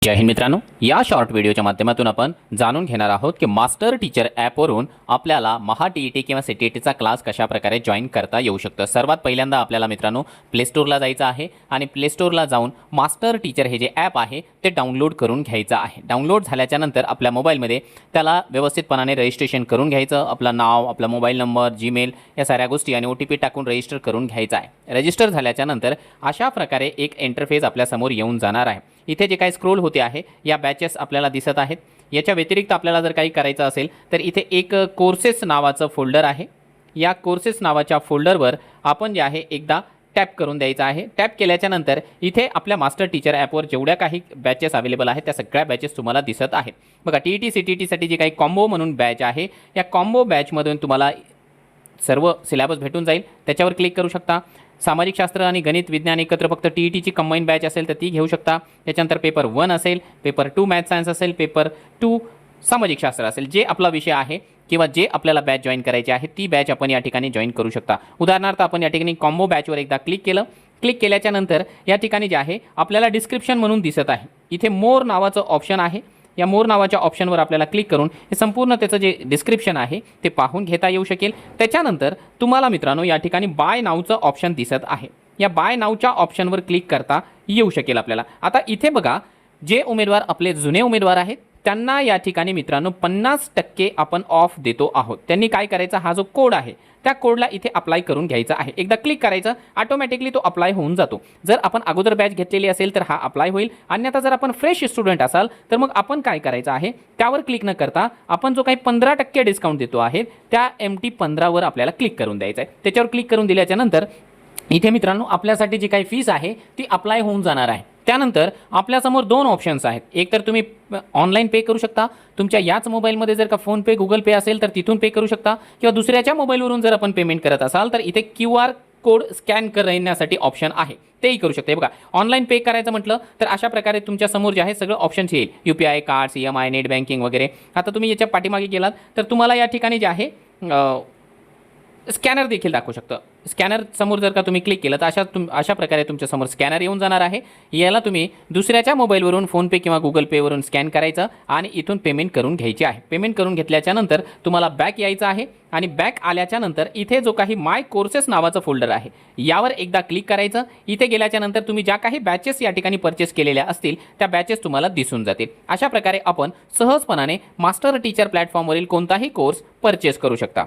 जय हिंद मित्रांनो, या शॉर्ट व्हिडिओच्या माध्यमातून आपण जाणून घेणार आहोत की मास्टर टीचर ॲपवरून आपल्याला महा टी किंवा CTETचा क्लास कशा प्रकारे जॉईन करता येऊ शकतं। सर्वात पहिल्यांदा आपल्याला मित्रांनो प्ले स्टोअरला जायचं आहे आणि प्ले स्टोअरला जाऊन मास्टर टीचर हे जे ॲप आहे ते डाउनलोड करून घ्यायचं आहे। डाउनलोड झाल्याच्या नंतर आपल्या मोबाईलमध्ये त्याला व्यवस्थितपणाने रजिस्ट्रेशन करून घ्यायचं। आपलं नाव, आपला मोबाईल नंबर, जीमेल या साऱ्या गोष्टी आणि OTP टाकून रजिस्टर करून घ्यायचं आहे। रजिस्टर झाल्याच्या नंतर अशा प्रकारे एक इंटरफेस आपल्या समोर येऊन जाणार आहे। इथे जे काही स्क्रोल होते आहे या बॅचेस आपल्याला दिसत आहेत। याच्या व्यतिरिक्त आपल्याला जर काही करायचं असेल तर इथे एक कोर्सेस नावाचं फोल्डर आहे। या कोर्सेस नावाच्या फोल्डरवर आपण जे आहे एकदा टॅप करून द्यायचं आहे। टॅप केल्याच्या नंतर इथे आपल्या मास्टर टीचर ॲपवर जेवढ्या काही बॅचेस अवेलेबल आहेत त्या सगळ्या बॅचेस तुम्हाला दिसत आहेत। बघा TET CTETसाठी जी काही कॉम्बो म्हणून बॅच आहे या कॉम्बो बॅचमधून तुम्हाला सर्व सिलेबस भेटून जाईल। त्याच्यावर क्लिक करू शकता। सामाजिक शास्त्र आणि गणित विज्ञान एकत्र फक्त TETची कंबाईन बॅच असेल तर ती घेऊ शकता। त्याच्यानंतर पेपर 1 असेल, पेपर 2 मॅथ सायन्स असेल, पेपर 2 सामाजिक शास्त्र असेल, जे आपला विषय आहे किंवा जे आपल्याला बॅच जॉईन करायची आहे ती बॅच आपण या ठिकाणी जॉईन करू शकता। उदाहरणार्थ आपण या ठिकाणी कॉम्बो बॅचवर एकदा क्लिक केलं। क्लिक केल्याच्या नंतर या ठिकाणी जे आहे आपल्याला डिस्क्रिप्शन म्हणून दिसत आहे। इथे मोर नावाचं ऑप्शन आहे। या मोर नावाच्या ऑप्शनवर आपल्याला क्लिक करून हे संपूर्ण त्याचं जे डिस्क्रिप्शन आहे ते पाहून घेता येऊ शकेल। त्याच्यानंतर तुम्हाला मित्रांनो या ठिकाणी बाय नावचं ऑप्शन दिसत आहे। या बाय नावच्या ऑप्शनवर क्लिक करता येऊ शकेल आपल्याला। आता इथे बघा, जे उमेदवार आपले जुने उमेदवार आहेत त्यांना या ठिकाणी मित्रांनो 50% आपण ऑफ देतो आहोत। त्यांनी काय करायचं, हा जो कोड आहे त्या कोडला इथे अप्लाय करून घ्यायचा आहे। एकदा क्लिक करायचं, ऑटोमॅटिकली तो अप्लाय होऊन जातो। जर आपण अगोदर बॅच घेतलेली असेल तर हा अप्लाय होईल, अन्यथा जर आपण फ्रेश स्टुडंट असाल तर मग आपण काय करायचं आहे, त्यावर क्लिक न करता आपण जो काही 15% डिस्काउंट देतो आहे त्या MT15 आपल्याला क्लिक करून द्यायचं आहे। त्याच्यावर क्लिक करून दिल्याच्या नंतर इथे मित्रांनो आपल्यासाठी जी काही फीस आहे ती अप्लाय होऊन जाणार आहे। त्यानंतर आपल्यासमोर 2 ऑप्शन्स आहेत। एक तर तुम्ही ऑनलाईन पे करू शकता, तुमच्या याच मोबाईलमध्ये जर का फोनपे, गुगल पे असेल तर तिथून पे करू शकता, किंवा दुसऱ्याच्या मोबाईलवरून जर आपण पेमेंट करत असाल तर इथे QR कोड स्कॅन करण्यासाठी ऑप्शन आहे, तेही करू शकते। बघा, ऑनलाईन पे करायचं म्हटलं तर अशा प्रकारे तुमच्या समोर जे आहे सगळं ऑप्शन्स येईल, UPI cards, EMI, net banking वगैरे। आता तुम्ही याच्या पाठीमागे गेलात तर तुम्हाला या ठिकाणी जे आहे स्कॅनर देखील दाखवू शकतं। स्कॅनर समोर जर का तुम्ही क्लिक केलं तर अशा प्रकारे तुमच्या समोर स्कॅनर येऊन जाणार आहे। याला तुम्ही दुसऱ्याच्या मोबाईलवरून फोनपे किंवा गुगल पेवरून स्कॅन करायचं आणि इथून पेमेंट करून घ्यायची आहे। पेमेंट करून घेतल्याच्या नंतर तुम्हाला बॅक यायचं आहे आणि बॅक आल्याच्या नंतर इथे जो काही माय कोर्सेस नावाचं फोल्डर आहे यावर एकदा क्लिक करायचं। इथे गेल्याच्या नंतर तुम्ही ज्या काही बॅचेस या ठिकाणी परचेस केलेल्या असतील त्या बॅचेस तुम्हाला दिसून जातील। अशा प्रकारे आपण सहजपणाने मास्टर टीचर प्लॅटफॉर्मवरील कोणताही कोर्स परचेस करू शकता।